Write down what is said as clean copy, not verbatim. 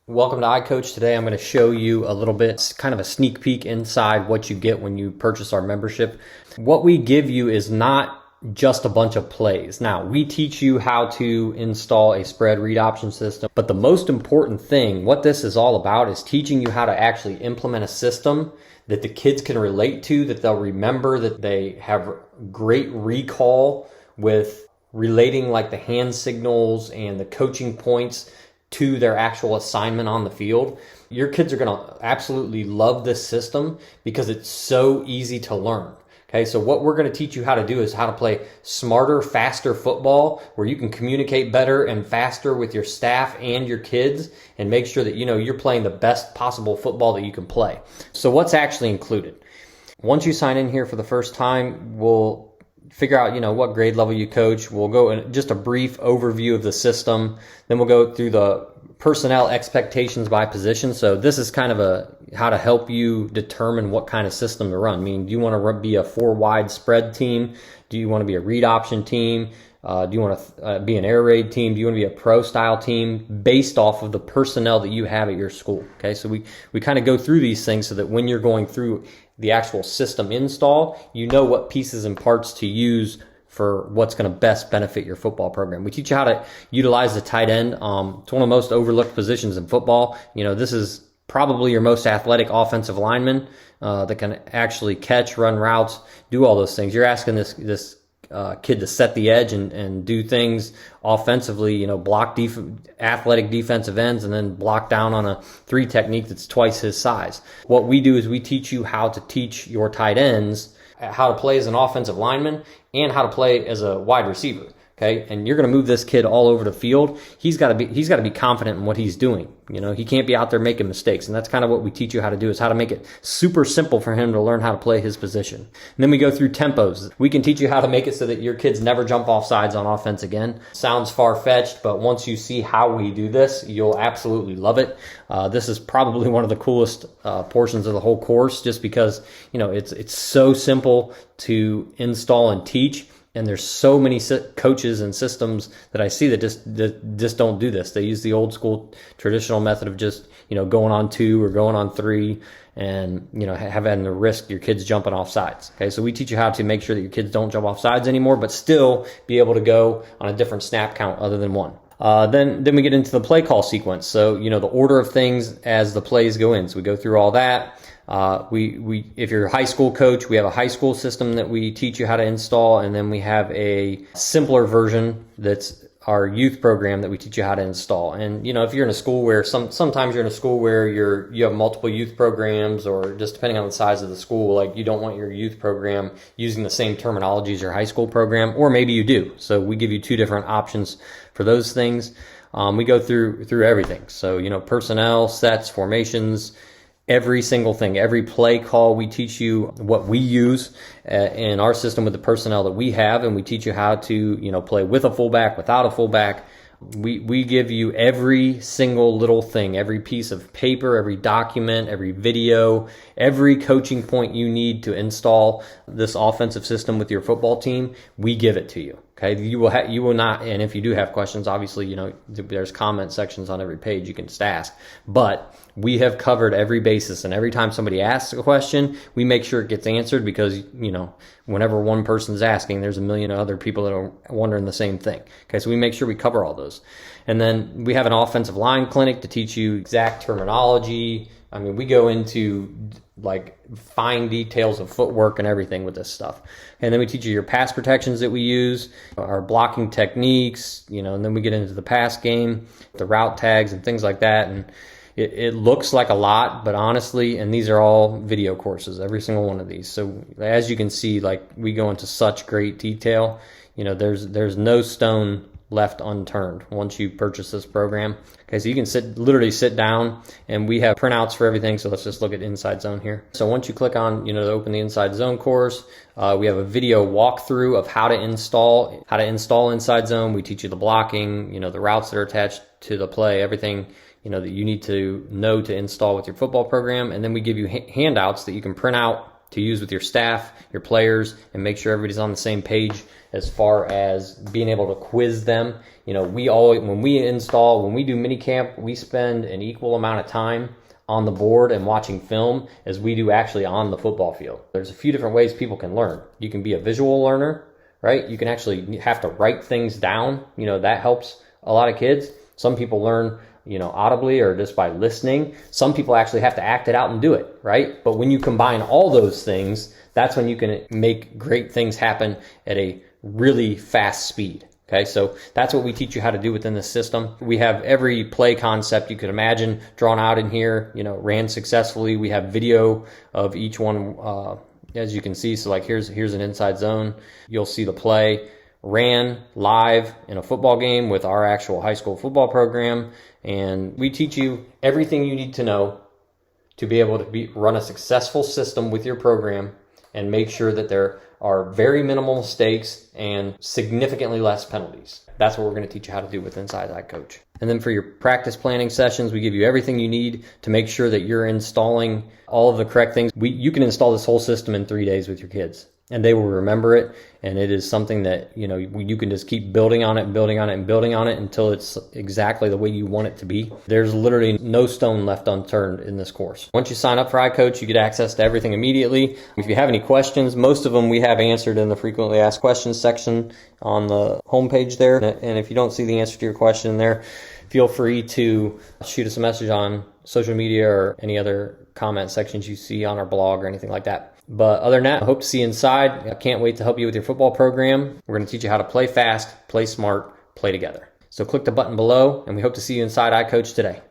Welcome to iCoach. Today I'm going to show you a little bit, kind of a sneak peek inside what you get when you purchase our membership. What we give you is not just a bunch of plays. Now, we teach you how to install a spread read option system, but the most important thing, what this is all about, is teaching you how to actually implement a system that the kids can relate to, that they'll remember, that they have great recall with relating like the hand signals and the coaching points to their actual assignment on the field. Your kids are going to absolutely love this system because it's so easy to learn. Okay, so what we're going to teach you how to do is how to play smarter, faster football, where you can communicate better and faster with your staff and your kids and make sure that you're playing the best possible football that you can play. So what's actually included? Once you sign in here for the first time, we'll figure out, what grade level you coach. We'll go in just a brief overview of the system. Then we'll go through the personnel expectations by position. So this is kind of how to help you determine what kind of system to run. I mean, do you want to be a 4-wide spread team? Do you want to be a read option team? Do you want to be an air raid team? Do you want to be a pro style team based off of the personnel that you have at your school? Okay, so we kind of go through these things so that when you're going through the actual system install, you know what pieces and parts to use for what's going to best benefit your football program. We teach you how to utilize the tight end. It's one of the most overlooked positions in football. This is probably your most athletic offensive lineman that can actually catch, run routes, do all those things. You're asking this kid to set the edge and do things offensively, block athletic defensive ends and then block down on a 3 technique that's twice his size. What we do is we teach you how to teach your tight ends how to play as an offensive lineman and how to play as a wide receiver. Okay, and you're going to move this kid all over the field. He's got to be confident in what he's doing. He can't be out there making mistakes, and that's kind of what we teach you how to do, is how to make it super simple for him to learn how to play his position. And then we go through tempos. We can teach you how to make it so that your kids never jump off sides on offense again. Sounds far-fetched, but once you see how we do this, you'll absolutely love it. This is probably one of the coolest portions of the whole course, just because it's so simple to install and teach. And there's so many coaches and systems that I see that just don't do this. They use the old school traditional method of just, going on 2 or going on 3 and, having to risk your kids jumping off sides. Okay, so we teach you how to make sure that your kids don't jump off sides anymore, but still be able to go on a different snap count other than 1. Then we get into the play call sequence. So, the order of things as the plays go in. So we go through all that. If you're a high school coach, we have a high school system that we teach you how to install, and then we have a simpler version that's our youth program that we teach you how to install. And if you're in a school where sometimes you're in a school where you have multiple youth programs, or just depending on the size of the school, like you don't want your youth program using the same terminology as your high school program, or maybe you do. So we give you 2 different options for those things. We go through everything. So personnel, sets, formations, every single thing, every play call. We teach you what we use in our system with the personnel that we have, and we teach you how to play with a fullback, without a fullback. We give you every single little thing, every piece of paper, every document, every video, every coaching point you need to install this offensive system with your football team. We give it to you. Okay, you will not, and if you do have questions, obviously, there's comment sections on every page you can just ask. But we have covered every basis, and every time somebody asks a question, we make sure it gets answered, because whenever one person's asking, there's a million other people that are wondering the same thing. Okay, so we make sure we cover all those. And then we have an offensive line clinic to teach you exact terminology. I mean, we go into like fine details of footwork and everything with this stuff. And then we teach you your pass protections that we use, our blocking techniques, and then we get into the pass game, the route tags and things like that. And it looks like a lot, but honestly, and these are all video courses, every single one of these. So as you can see, like, we go into such great detail. There's no stone left unturned once you purchase this program. Okay, so you can literally sit down, and we have printouts for everything. So let's just look at Inside Zone here. So once you click on, to open the Inside Zone course, we have a video walkthrough of how to install Inside Zone. We teach you the blocking, the routes that are attached to the play, everything that you need to know to install with your football program. And then we give you handouts that you can print out to use with your staff, your players, and make sure everybody's on the same page as far as being able to quiz them. When we do mini camp, we spend an equal amount of time on the board and watching film as we do actually on the football field. There's a few different ways people can learn. You can be a visual learner, right? You can actually have to write things down. That helps a lot of kids. Some people learn, audibly or just by listening. Some people actually have to act it out and do it, right? But when you combine all those things, that's when you can make great things happen at a really fast speed. Okay, so that's what we teach you how to do within the system. We have every play concept you could imagine drawn out in here, ran successfully. We have video of each one, as you can see. So like here's an inside zone. You'll see the play ran live in a football game with our actual high school football program. And we teach you everything you need to know to be able to run a successful system with your program and make sure that there are very minimal mistakes and significantly less penalties. That's what we're going to teach you how to do with Inside iCoach. And then for your practice planning sessions, we give you everything you need to make sure that you're installing all of the correct things. You can install this whole system in 3 days with your kids, and they will remember it. And it is something that, you can just keep building on it and building on it and building on it until it's exactly the way you want it to be. There's literally no stone left unturned in this course. Once you sign up for iCoach, you get access to everything immediately. If you have any questions, most of them we have answered in the frequently asked questions section on the homepage there. And if you don't see the answer to your question there, feel free to shoot us a message on social media or any other comment sections you see on our blog or anything like that. But other than that, I hope to see you inside. I can't wait to help you with your football program. We're going to teach you how to play fast, play smart, play together. So click the button below, and we hope to see you inside iCoach today.